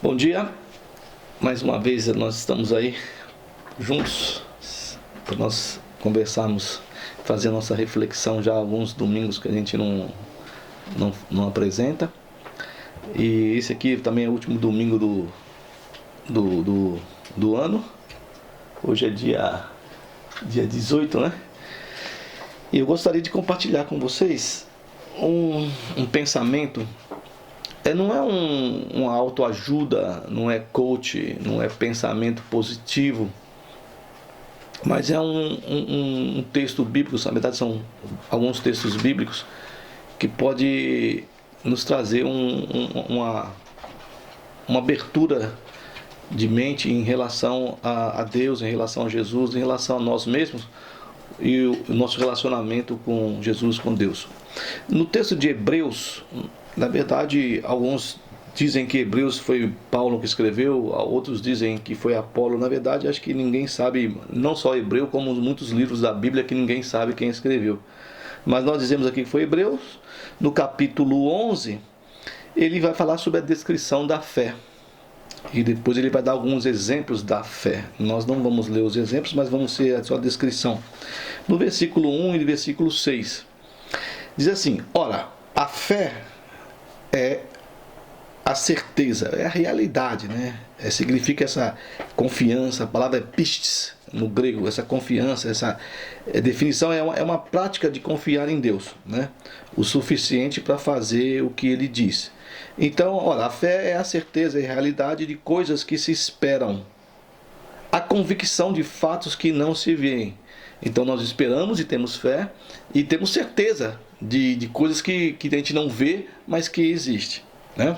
Bom dia, mais uma vez nós estamos aí juntos para nós conversarmos, fazer nossa reflexão já há alguns domingos que a gente não apresenta. E esse aqui também é o último domingo do ano. Hoje é dia 18, né? E eu gostaria de compartilhar com vocês um pensamento. Não é uma autoajuda, não é coach, não é pensamento positivo, mas é um texto bíblico. Na verdade são alguns textos bíblicos que pode nos trazer uma abertura de mente em relação a Deus, em relação a Jesus, em relação a nós mesmos e o nosso relacionamento com Jesus, com Deus. No texto de Hebreus, na verdade, alguns dizem que Hebreus foi Paulo que escreveu, outros dizem que foi Apolo. Na verdade, acho que ninguém sabe, não só Hebreu, como muitos livros da Bíblia que ninguém sabe quem escreveu. Mas nós dizemos aqui que foi Hebreus. No capítulo 11, ele vai falar sobre a descrição da fé. E depois ele vai dar alguns exemplos da fé. Nós não vamos ler os exemplos, mas vamos ser a sua descrição. No versículo 1 e no versículo 6, diz assim: ora, a fé é a certeza, é a realidade, né? Significa essa confiança. A palavra é pistis no grego, essa confiança, essa definição é uma prática de confiar em Deus, né? O suficiente para fazer o que ele diz. Então, olha, a fé é a certeza e a realidade de coisas que se esperam, a convicção de fatos que não se veem. Então nós esperamos e temos fé e temos certeza de coisas que a gente não vê, mas que existe, né?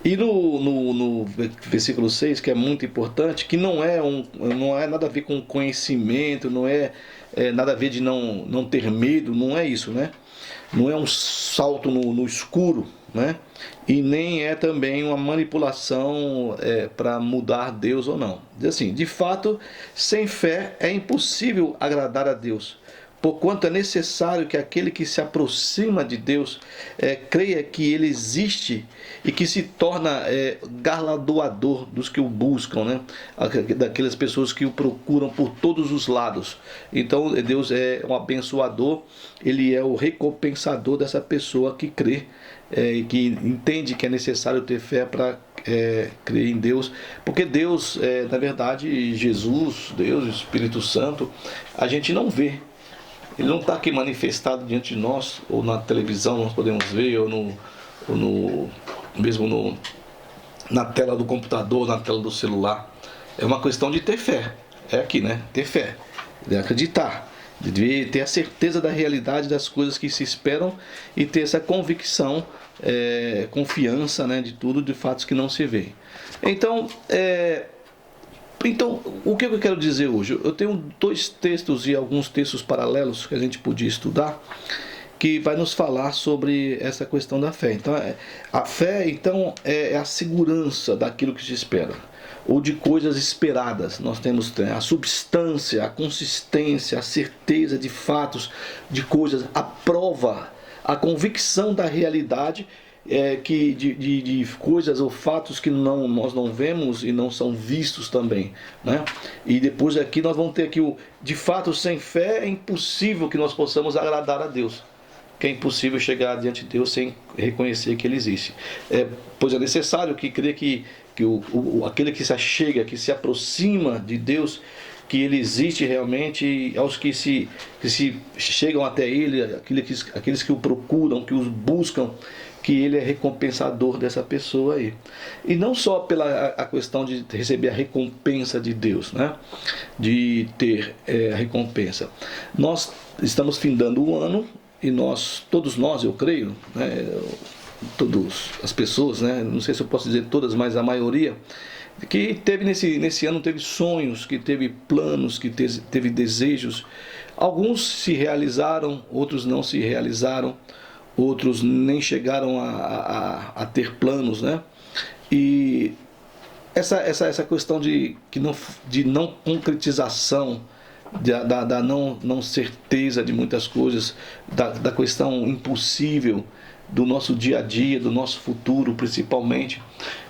E no versículo 6, que é muito importante, que não é nada a ver com conhecimento, não é nada a ver de não ter medo, não é isso, né? Não é um salto no escuro, né? E nem é também uma manipulação para mudar Deus ou não. Diz assim: de fato, sem fé é impossível agradar a Deus, porquanto é necessário que aquele que se aproxima de Deus creia que Ele existe e que se torna galardoador dos que o buscam, né? Daquelas pessoas que o procuram por todos os lados. Então Deus é um abençoador, Ele é o recompensador dessa pessoa que crê e que entende que é necessário ter fé para crer em Deus, porque Deus, na verdade, Jesus, Deus, o Espírito Santo, a gente não vê. Ele não está aqui manifestado diante de nós, ou na televisão nós podemos ver, mesmo na tela do computador, na tela do celular. É uma questão de ter fé. É aqui, né? Ter fé, de acreditar, de ter a certeza da realidade das coisas que se esperam e ter essa convicção, confiança, né, de tudo, de fatos que não se veem. Então, o que eu quero dizer hoje? Eu tenho dois textos e alguns textos paralelos que a gente podia estudar, que vai nos falar sobre essa questão da fé. Então, a fé, então, é a segurança daquilo que se espera, ou de coisas esperadas. Nós temos a substância, a consistência, a certeza de fatos, de coisas, a prova, a convicção da realidade, de coisas ou fatos que nós não vemos e não são vistos também, né? E depois aqui nós vamos ter aqui de fato, sem fé é impossível que nós possamos agradar a Deus, que é impossível chegar diante de Deus sem reconhecer que Ele existe. Pois é necessário que crer que aquele que se achega, que se aproxima de Deus, que Ele existe realmente, e aos que se chegam até Ele, aqueles que o procuram, que os buscam, que Ele é recompensador dessa pessoa aí. E não só pela a questão de receber a recompensa de Deus, né? De ter a recompensa. Nós estamos findando o ano e todos nós, eu creio, né? Todas as pessoas, né? Não sei se eu posso dizer todas, mas a maioria, que teve nesse ano, teve sonhos, que teve planos, que teve desejos. Alguns se realizaram, outros não se realizaram, outros nem chegaram a ter planos, né? E essa questão de não concretização, da não certeza de muitas coisas, da questão impossível, do nosso dia a dia, do nosso futuro principalmente.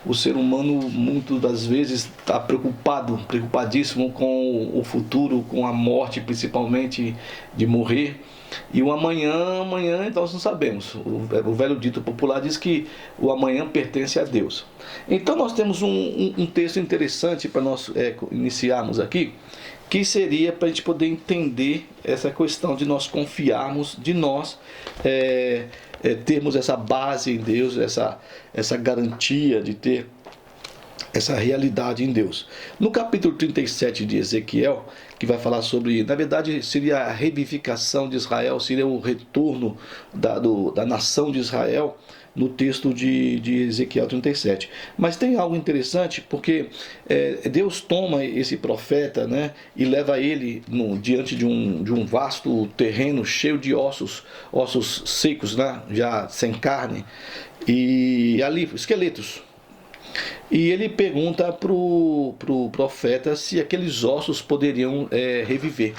O ser humano muitas das vezes está preocupadíssimo com o futuro, com a morte principalmente, de morrer. E o amanhã então nós não sabemos. O velho dito popular diz que o amanhã pertence a Deus. Então nós temos um texto interessante para nós iniciarmos aqui, que seria para a gente poder entender essa questão de nós confiarmos, de nós termos essa base em Deus, essa garantia de ter essa realidade em Deus. No capítulo 37 de Ezequiel, que vai falar sobre, na verdade seria a revivificação de Israel, seria o retorno da nação de Israel, no texto de Ezequiel 37. Mas tem algo interessante, porque Deus toma esse profeta, né, e leva ele diante de um vasto terreno cheio de ossos secos, né, já sem carne, e ali esqueletos. E ele pergunta para o profeta se aqueles ossos poderiam reviver.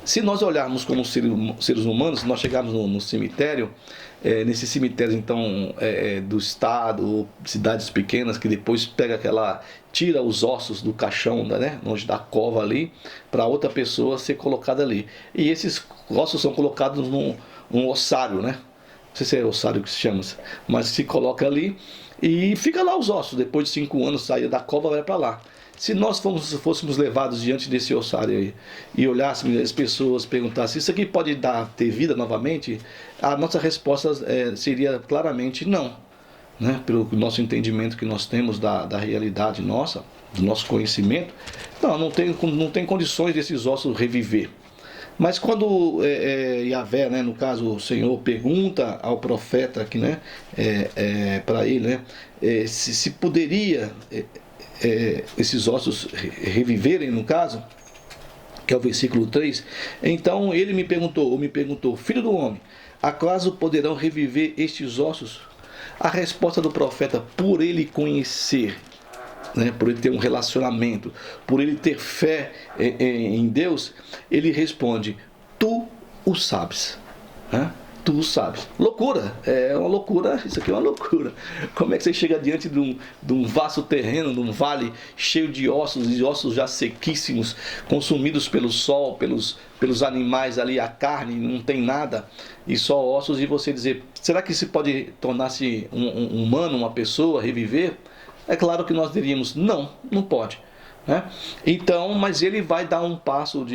Se nós olharmos como seres humanos, nós chegarmos no cemitério, nesse cemitério então do estado, cidades pequenas, que depois tira os ossos do caixão, né, longe da cova ali, para outra pessoa ser colocada ali. E esses ossos são colocados num ossário, né? Não sei se é ossário que se chama, mas se coloca ali e fica lá os ossos. Depois de 5 anos, saia da cova, vai para lá. Se nós fôssemos levados diante desse ossário aí, e olhássemos as pessoas, perguntassem, isso aqui pode ter vida novamente? A nossa resposta seria claramente não, né? Pelo nosso entendimento que nós temos da realidade nossa, do nosso conhecimento, não tem condições desses ossos reviver. Mas quando Yahvé, né, no caso o Senhor, pergunta ao profeta aqui, né, para ele, né, se poderia esses ossos reviverem, no caso, que é o versículo 3, então ele me perguntou, filho do homem, acaso poderão reviver estes ossos? A resposta do profeta, por ele conhecer, né, por ele ter um relacionamento, por ele ter fé em Deus, ele responde, tu o sabes, né? Tu o sabes. Loucura, é uma loucura, isso aqui é uma loucura. Como é que você chega diante de um vasto terreno, de um vale cheio de ossos, e ossos já sequíssimos, consumidos pelo sol, pelos animais ali, a carne, não tem nada, e só ossos, e você dizer, será que isso pode tornar-se um humano, uma pessoa, reviver? É claro que nós diríamos, não pode, né? Então, mas ele vai dar um passo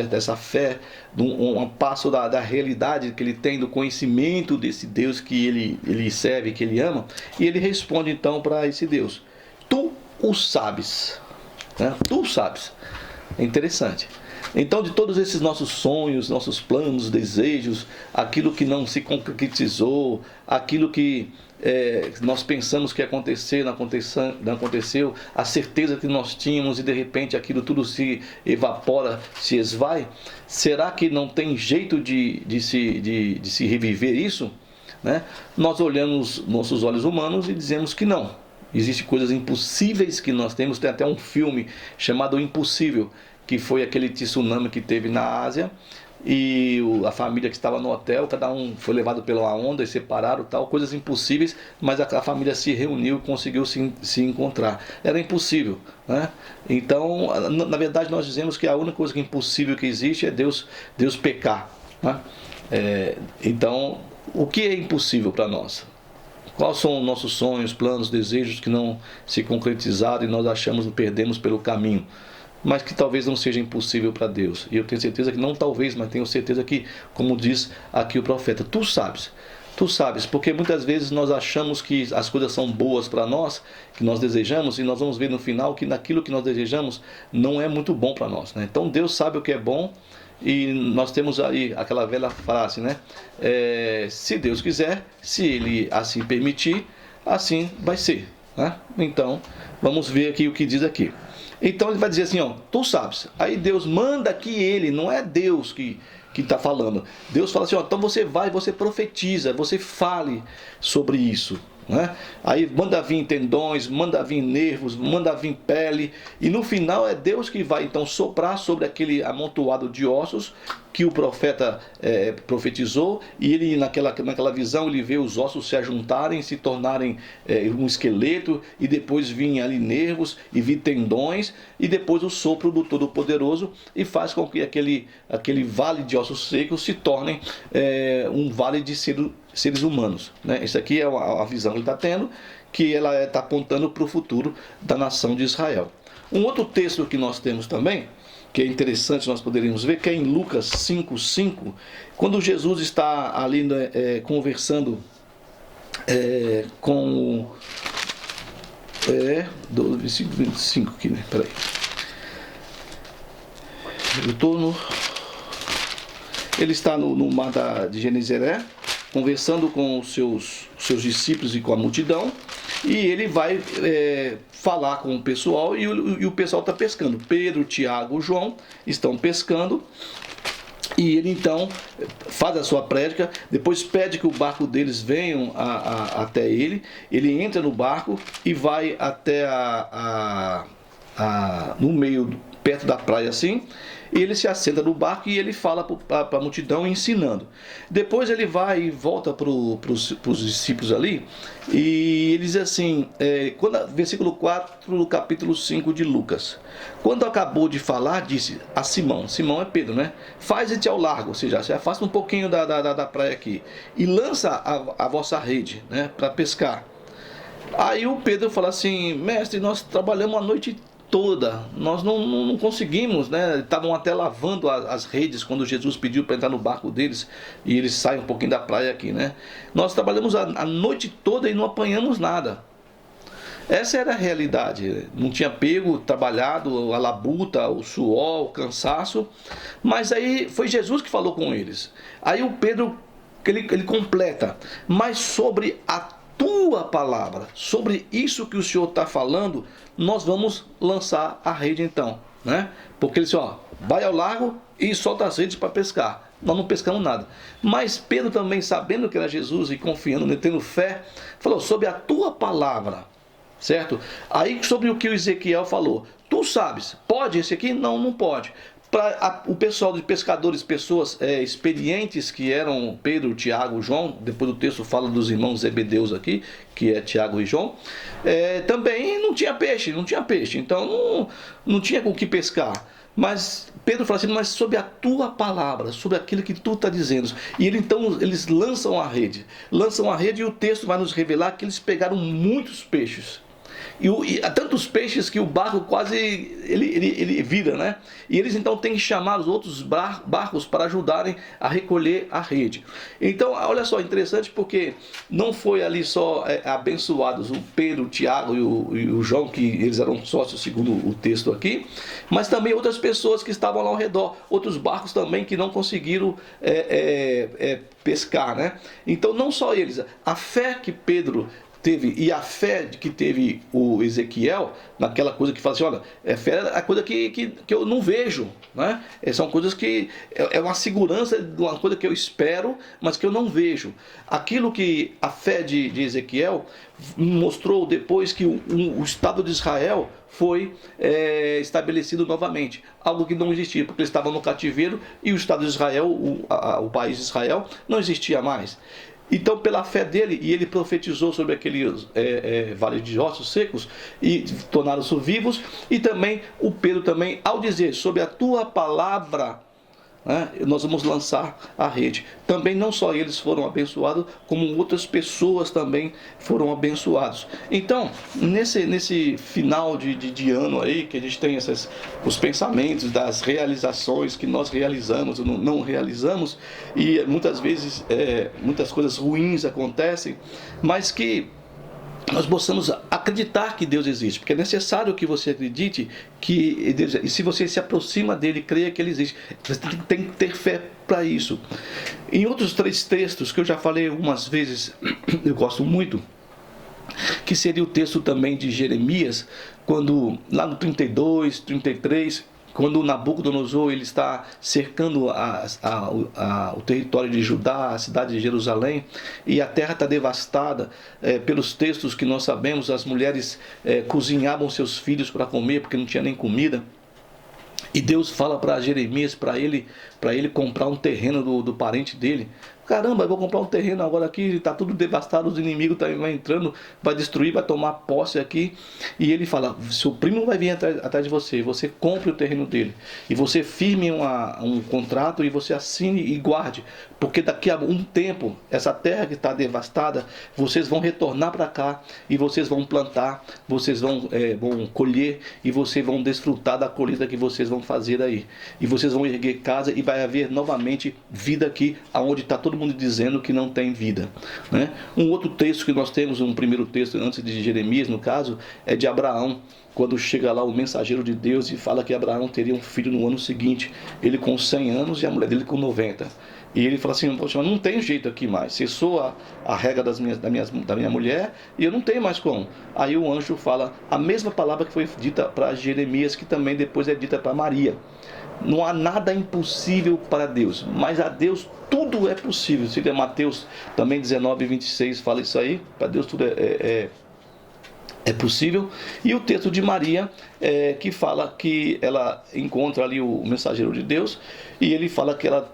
dessa fé, um passo da realidade que ele tem, do conhecimento desse Deus que ele serve, que ele ama, e ele responde então para esse Deus, tu o sabes, né? Tu o sabes. É interessante. Então, de todos esses nossos sonhos, nossos planos, desejos, aquilo que não se concretizou, aquilo que nós pensamos que ia acontecer, não aconteceu, a certeza que nós tínhamos e de repente aquilo tudo se evapora, se esvai, será que não tem jeito de se reviver isso? Né? Nós olhamos nossos olhos humanos e dizemos que não. Existem coisas impossíveis que nós temos, tem até um filme chamado O Impossível, que foi aquele tsunami que teve na Ásia, e a família que estava no hotel, cada um foi levado pela onda e separaram, tal, coisas impossíveis, mas a família se reuniu e conseguiu se encontrar. Era impossível, né? Então, na verdade, nós dizemos que a única coisa que é impossível que existe é Deus pecar, né? Então, o que é impossível para nós? Quais são os nossos sonhos, planos, desejos que não se concretizaram e nós achamos que perdemos pelo caminho, mas que talvez não seja impossível para Deus? E eu tenho certeza que não talvez, mas tenho certeza que, como diz aqui o profeta, tu sabes, porque muitas vezes nós achamos que as coisas são boas para nós, que nós desejamos, e nós vamos ver no final que naquilo que nós desejamos não é muito bom para nós, né? Então Deus sabe o que é bom, e nós temos aí aquela velha frase, né? Se Deus quiser, se Ele assim permitir, assim vai ser, né? Então, vamos ver aqui o que diz aqui. Então ele vai dizer assim, tu sabes. Aí Deus manda que ele, não é Deus que está falando. Deus fala assim, então você vai, você profetiza, você fale sobre isso. né? Aí manda vir tendões, manda vir nervos, manda vir pele, e no final é Deus que vai então soprar sobre aquele amontoado de ossos que o profeta profetizou, e ele naquela visão ele vê os ossos se ajuntarem, se tornarem um esqueleto, e depois vir ali nervos e vir tendões, e depois o sopro do Todo-Poderoso, e faz com que aquele vale de ossos secos se torne um vale de seres humanos, né? Isso aqui é a visão que ele está tendo, que ela está apontando para o futuro da nação de Israel. Um outro texto que nós temos também, que é interessante nós poderíamos ver, que é em Lucas 5:5, quando Jesus está ali conversando com do versículo 25 aqui, né? Peraí. Ele está no mar de Genezaré, conversando com os seus discípulos e com a multidão, e ele vai falar com o pessoal, e o pessoal está pescando. Pedro, Tiago, João estão pescando, e ele então faz a sua prédica, depois pede que o barco deles venham até ele. Ele entra no barco e vai até no meio, perto da praia assim, e ele se assenta no barco e ele fala para a multidão ensinando. Depois ele vai e volta para os discípulos ali, e ele diz assim, versículo 4 do capítulo 5 de Lucas: quando acabou de falar, disse a Simão é Pedro, né? Faze-te ao largo, ou seja, se afasta um pouquinho da praia aqui, e lança a vossa rede, né, para pescar. Aí o Pedro fala assim: mestre, nós trabalhamos a noite toda, nós não conseguimos, né? Estavam até lavando as redes quando Jesus pediu para entrar no barco deles, e eles saem um pouquinho da praia aqui, né? Nós trabalhamos a noite toda e não apanhamos nada. Essa era a realidade. Não tinha pego, trabalhado, a labuta, o suor, o cansaço. Mas aí foi Jesus que falou com eles. Aí o Pedro, ele completa: mas sobre a tua palavra, sobre isso que o Senhor está falando, nós vamos lançar a rede então, né? Porque ele disse: vai ao largo e solta as redes para pescar. Nós não pescamos nada. Mas Pedro também, sabendo que era Jesus e confiando nele, tendo fé, falou: sobre a tua palavra, certo? Aí sobre o que o Ezequiel falou: tu sabes, pode esse aqui? Não pode. Para o pessoal de pescadores, pessoas experientes, que eram Pedro, Tiago, João, depois o texto fala dos irmãos Zebedeus aqui, que é Tiago e João, também não tinha peixe, então não tinha com o que pescar. Mas Pedro fala assim: mas sobre a tua palavra, sobre aquilo que tu está dizendo. E eles lançam a rede, e o texto vai nos revelar que eles pegaram muitos peixes. E há tantos peixes que o barco quase ele vira, né? E eles então têm que chamar os outros barcos para ajudarem a recolher a rede. Então, olha só, interessante, porque não foi ali só abençoados o Pedro, o Tiago e o João, que eles eram sócios segundo o texto aqui, mas também outras pessoas que estavam lá ao redor, outros barcos também que não conseguiram pescar, né? Então, não só eles, a fé que Pedro teve, e a fé que teve o Ezequiel, naquela coisa que fala assim: olha, fé é a coisa que eu não vejo, né? São coisas que é uma segurança de uma coisa que eu espero, mas que eu não vejo. Aquilo que a fé de Ezequiel mostrou depois que o Estado de Israel foi estabelecido novamente, algo que não existia, porque eles estavam no cativeiro e o Estado de Israel, o país de Israel, não existia mais. Então, pela fé dele, e ele profetizou sobre aqueles vales de ossos secos, e tornaram-se vivos. E também o Pedro também, ao dizer: sobre a tua palavra, né, nós vamos lançar a rede. Também não só eles foram abençoados, como outras pessoas também foram abençoados. Então, nesse final de ano aí, que a gente tem os pensamentos das realizações que nós realizamos ou não realizamos, e muitas vezes muitas coisas ruins acontecem, mas que nós possamos acreditar que Deus existe, porque é necessário que você acredite que Deus existe. E se você se aproxima dele, creia que ele existe, você tem que ter fé para isso. Em outros 3 textos que eu já falei algumas vezes, eu gosto muito, que seria o texto também de Jeremias, quando lá no 32, 33, quando Nabucodonosor ele está cercando o território de Judá, a cidade de Jerusalém, e a terra está devastada, pelos textos que nós sabemos, as mulheres cozinhavam seus filhos para comer, porque não tinha nem comida. E Deus fala para Jeremias, para ele comprar um terreno do parente dele. Caramba, eu vou comprar um terreno agora aqui, está tudo devastado, os inimigos vai entrando, vai destruir, vai tomar posse aqui. E ele fala, seu primo vai vir atrás de você compre o terreno dele. E você firme um contrato e você assine e guarde. Porque daqui a um tempo, essa terra que está devastada, vocês vão retornar para cá e vocês vão plantar, vocês vão colher e vocês vão desfrutar da colheita que vocês vão fazer aí. E vocês vão erguer casa e vai haver novamente vida aqui, aonde está todo mundo dizendo que não tem vida, né? Um outro texto que nós temos, um primeiro texto antes de Jeremias, no caso, é de Abraão, quando chega lá o mensageiro de Deus e fala que Abraão teria um filho no ano seguinte, ele com 100 anos e a mulher dele com 90. E ele fala assim, poxa, mas não tem jeito aqui mais, cessou a regra da minha mulher e eu não tenho mais como. Aí o anjo fala a mesma palavra que foi dita para Jeremias, que também depois é dita para Maria. Não há nada impossível para Deus, mas a Deus tudo é possível. Se der Mateus também 19:26 fala isso aí, para Deus tudo é possível. E o texto de Maria, que fala que ela encontra ali o mensageiro de Deus e ele fala que ela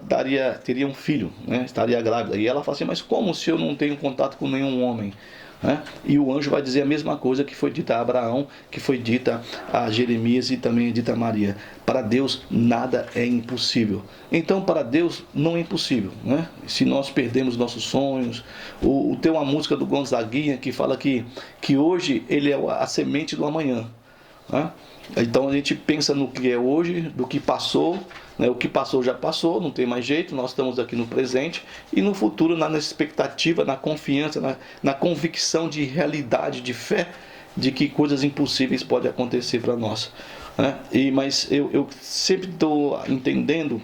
teria um filho, né? Estaria grávida. E ela fala assim, mas como se eu não tenho contato com nenhum homem? Né? E o anjo vai dizer a mesma coisa que foi dita a Abraão, que foi dita a Jeremias e também é dita a Maria. Para Deus nada é impossível. Então para Deus não é impossível, né? Se nós perdemos nossos sonhos, tem uma música do Gonzaguinha que fala que hoje ele é a semente do amanhã, né? Então a gente pensa no que é hoje, do que passou, né? O que passou já passou, não tem mais jeito, nós estamos aqui no presente e no futuro na expectativa, na confiança, na convicção de realidade, de fé, de que coisas impossíveis podem acontecer para nós, né? Mas eu sempre estou entendendo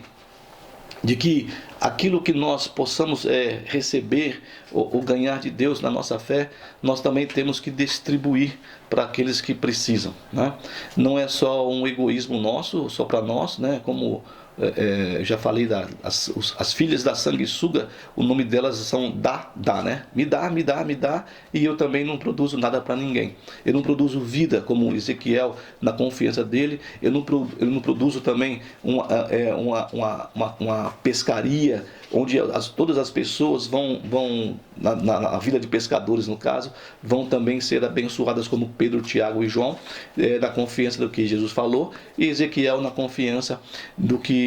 de que aquilo que nós possamos receber ou ganhar de Deus na nossa fé, nós também temos que distribuir para aqueles que precisam, né? Não é só um egoísmo nosso, só para nós, né? Como já falei, as filhas da sanguessuga, o nome delas são dá, né? Me dá, e eu também não produzo nada para ninguém. Eu não produzo vida como Ezequiel na confiança dele. Eu não produzo também uma pescaria onde todas as pessoas vão na vida de pescadores, no caso, vão também ser abençoadas como Pedro, Tiago e João, na confiança do que Jesus falou, e Ezequiel na confiança do que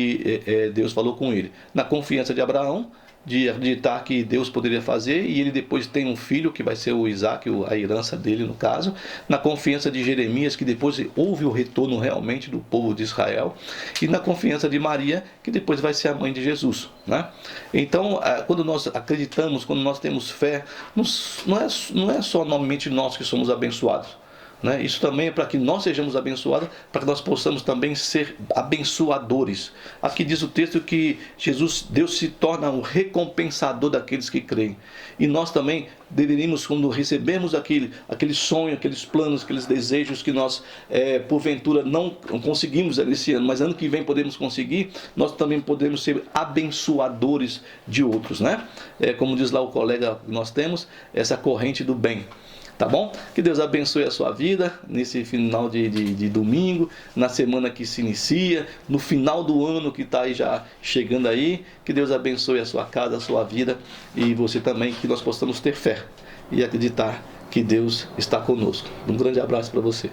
Deus falou com ele. Na confiança de Abraão, de acreditar que Deus poderia fazer, e ele depois tem um filho que vai ser o Isaac, a herança dele no caso. Na confiança de Jeremias, que depois houve o retorno realmente do povo de Israel, e na confiança de Maria, que depois vai ser a mãe de Jesus, né? Então, quando nós acreditamos, quando nós temos fé, não é só normalmente nós que somos abençoados, né? Isso também é para que nós sejamos abençoados, para que nós possamos também ser abençoadores. Aqui diz o texto que Deus se torna um recompensador daqueles que creem. E nós também deveríamos, quando recebemos aquele sonho, aqueles planos, aqueles desejos que nós porventura não conseguimos esse ano, mas ano que vem podemos conseguir, nós também podemos ser abençoadores de outros, né? Como diz lá o colega que nós temos, essa corrente do bem. Tá bom? Que Deus abençoe a sua vida nesse final de domingo, na semana que se inicia, no final do ano que está aí já chegando aí. Que Deus abençoe a sua casa, a sua vida e você também, que nós possamos ter fé e acreditar que Deus está conosco. Um grande abraço para você.